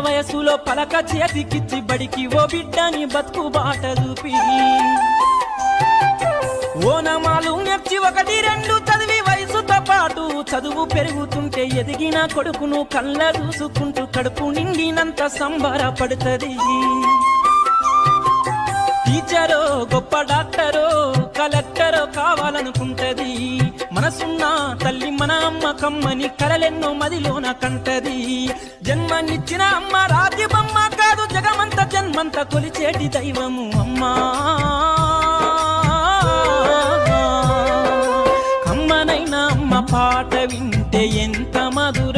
వయసులో పలక చేతికిచ్చి బడికి ఓ బిడ్డని బతుకు బాట చూపి ఓనమాలు నేర్చి 1, 2 చదివి వయసుతో పాటు చదువు పెరుగుతుంటే ఎదిగిన కొడుకును కళ్ళ చూసుకుంటూ కడుపు నిండినంత సంబరపడుతుంది. టీచరో గొప్ప డాక్టరో కలెక్టరో కావాలనుకుంటది. మనసున్న తల్లి మన అమ్మ కమ్మని కలలెన్నో మదిలోన కంటది. జన్మనిచ్చిన అమ్మ రాతి బొమ్మ కాదు, జగమంత జన్మంత కొలిచేటి దైవము అమ్మా. కమ్మనైన అమ్మ పాట వింటే ఎంత మధుర